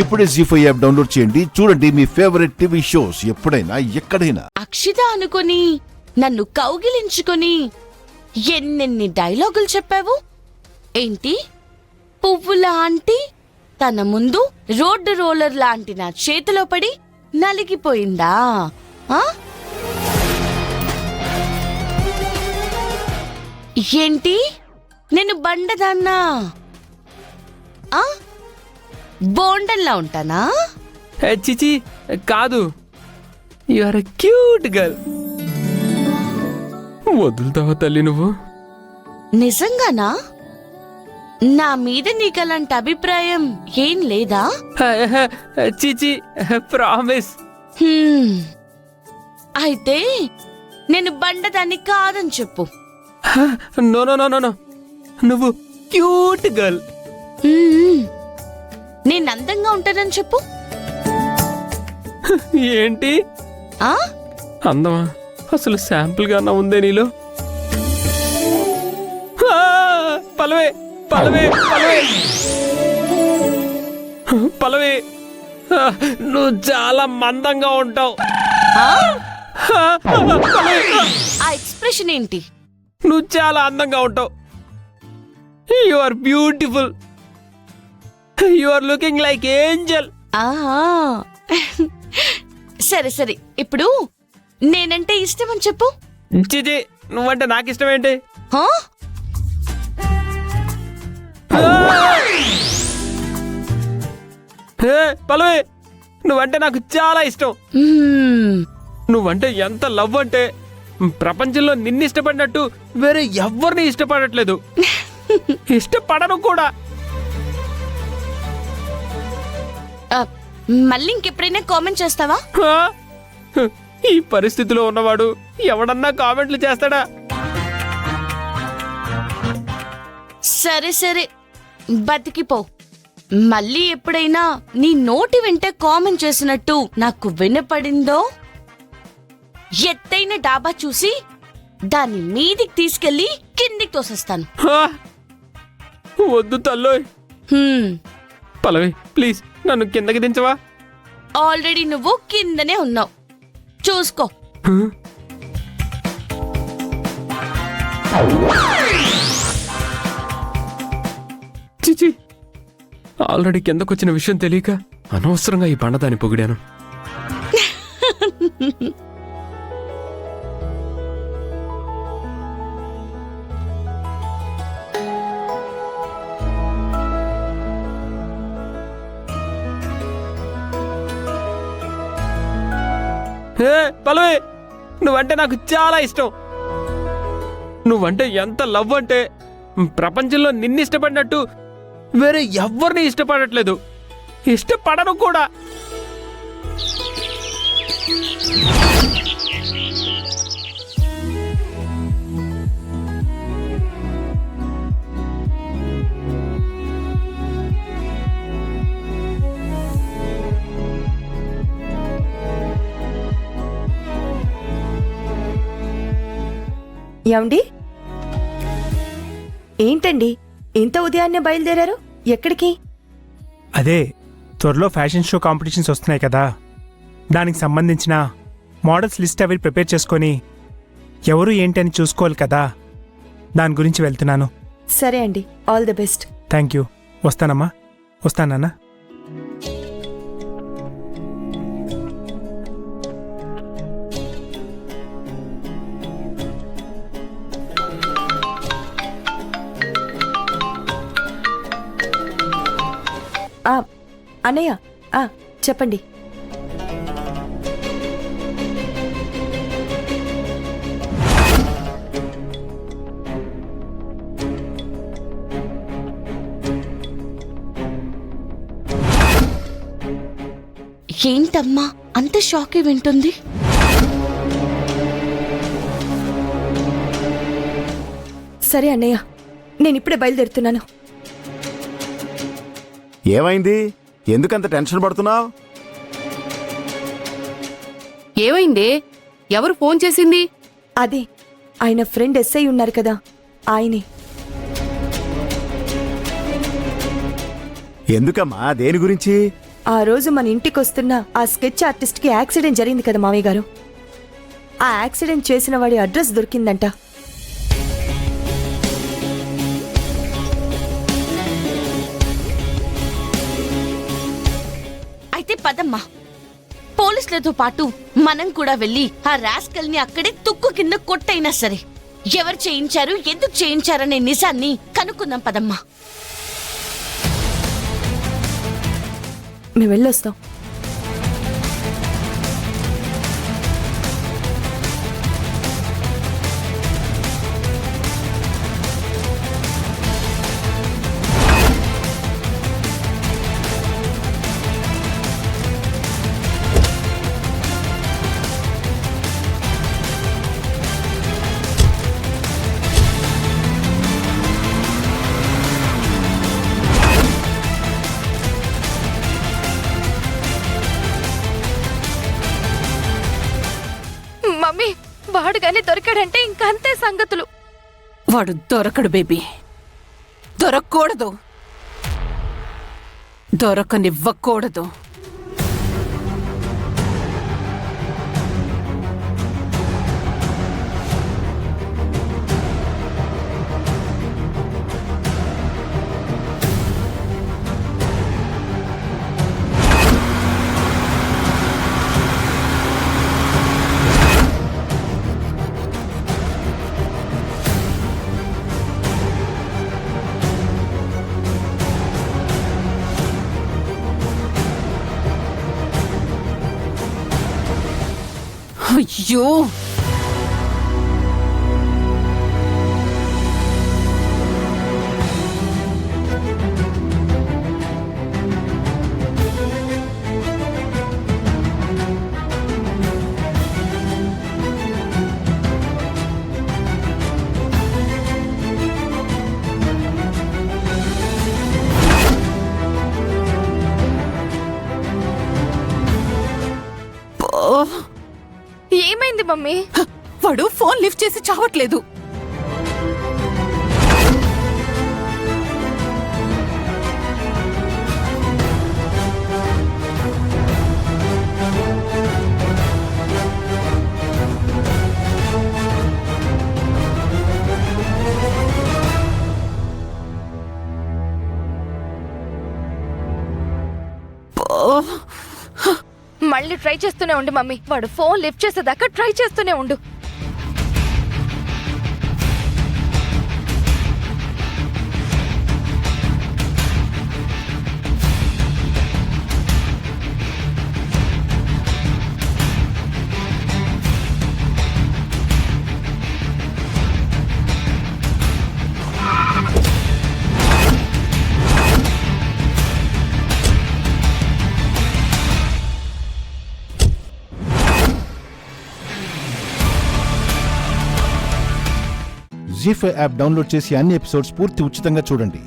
ఇప్పుడే జీ5 app download చేయండి. చూడండి మీ ఫేవరెట్ టీవీ షోస్ ఎప్పుడైనా ఎక్కడైనా. అక్షిత అనుకొని నన్ను కౌగిలించుకొని ఎన్నెన్ని డైలాగులు చెప్పావు. ఏంటి పువ్వుల ఆంటీ తన ముందు రోడ్డు రోలర్ లాంటి నా చేతిలో పడి నలిగిపోయిందా? ఏంటి నేను బండదాన్నా? బోండల్లా ఉంటానా? చిచి కాదు, you are a cute girl. వదులుతావా తల్లి నువ్వు? నిజంగానా? నా మీద నీకలాంటి అభిప్రాయం ఏం లేదా? చిచి ప్రామిస్. అయితే నేను బండదాన్ని కాదని చెప్పు. నో నో నో నో, నువ్వు క్యూట్ గర్ల్. నేను అందంగా ఉంటానని చెప్పు. ఏంటి అందమా? అసలు శాంపుల్ గా ఉందే నీలో? పల్లవి పల్లవి పల్లవి పల్లవి, నువ్వు చాలా మందంగా ఉంటావు. ఆ ఎక్స్ప్రెషన్ ఏంటి? నువ్వు చాలా అందంగా ఉంటావు. You are beautiful. You are looking like angel. సరే సరే, ఇప్పుడు నేనంటే ఇష్టమని చెప్పు. చిచి, నువ్వంటే నాకు ఇష్టం ఏంటి? పల్లవి, నువ్వంటే నాకు చాలా ఇష్టం. నువ్వంటే ఎంత లవ్ అంటే ప్రపంచంలో నిన్ను ఇష్టపడినట్టు వేరే ఎవరిని ఇష్టపడట్లేదు. ఇష్టపడను కూడా. మళ్ళీ ఇంకెప్పుడైనా కామెంట్ చేస్తావా? ఈ పరిస్థితిలో ఉన్నవాడు ఎవడన్నా కామెంట్లు చేస్తాడా? సరే సరే, బతికిపో. మళ్ళీ ఎప్పుడైనా నీ నోటి వెంటే కామెంట్ చేసినట్టు నాకు వినపడిందో, ఎత్తైన డాబా చూసి దాన్ని మీదికి తీసుకెళ్లి కిందికి తోసేస్తాను. వద్దు తల్లోయ్. పల్లవి ప్లీజ్, నన్ను కిందకి దించవా? ఆల్రెడీ నువ్వు కిందనే ఉన్నావు, చూసుకో. చిచి, ఆల్రెడీ కిందకొచ్చిన విషయం తెలియక అనవసరంగా ఈ బండదాన్ని పొగిడాను. పల్లవి, నువ్వంటే నాకు చాలా ఇష్టం. నువ్వంటే ఎంత లవ్ అంటే ప్రపంచంలో నిన్ను ఇష్టపడినట్టు వేరే ఎవరిని ఇష్టపడట్లేదు. ఇష్టపడను కూడా. ఏమండి? ఏంటండి ఇంత ఉదయాన్నే బయలుదేరారు? ఎక్కడికి? అదే, త్వరలో ఫ్యాషన్ షో కాంపిటీషన్స్ వస్తున్నాయి కదా, దానికి సంబంధించిన మోడల్స్ లిస్ట్ అవి ప్రిపేర్ చేసుకొని ఎవరు ఏంటి అని చూసుకోవాలి కదా, దాని గురించి వెళ్తున్నాను. సరే అండి, all the best. Thank you. వస్తానమ్మా. వస్తానన్నా. అన్నయ్య, చెప్పండి. ఏంటమ్మా అంత షాక్ వింటుంది? సరే అన్నయ్య, నేనిప్పుడే బయలుదేరుతున్నాను. ఏమైంది? ఎందుకంత టెన్షన్ పడుతున్నావు? ఏమైంది? ఎవరు ఫోన్ చేసింది? అదే, ఆయన ఫ్రెండ్ ఎస్ఐ ఉన్నారు కదా, ఆయనే. ఎందుకమ్మా? దేని గురించి? ఆ రోజు మన ఇంటికి వస్తున్న ఆ స్కెచ్ ఆర్టిస్ట్ కి యాక్సిడెంట్ జరిగింది కదా మామయ్య గారు. ఆ యాక్సిడెంట్ చేసిన వాడి అడ్రస్ దొరికిందంట. అయితే పదమ్మా, పోలీసులతో పాటు మనం కూడా వెళ్ళి ఆ రాస్కల్ ని అక్కడే తుక్కు కింద కొట్టైనా సరే ఎవరు చేయించారు, ఎందుకు చేయించారనే నిజాన్ని కనుక్కుందాం పదమ్మా. మేము వెళ్ళొస్తాం. మమ్మీ, వాడు గాని దొరికాడంటే ఇంకంతే సంగతులు. వాడు దొరకడు బేబీ, దొరకకూడదు, దొరకనివ్వకూడదు. అయ్యో, ఏమైంది మమ్మీ? వాడు ఫోన్ లిఫ్ట్ చేసి చావట్లేదు. మళ్ళీ ట్రై చేస్తూనే ఉండు మమ్మీ. వాడు ఫోన్ లిఫ్ట్ చేసేదాకా ట్రై చేస్తూనే ఉండు. జీ5 యాప్ డౌన్లోడ్ చేసి అన్ని ఎపిసోడ్స్ పూర్తి ఉచితంగా చూడండి.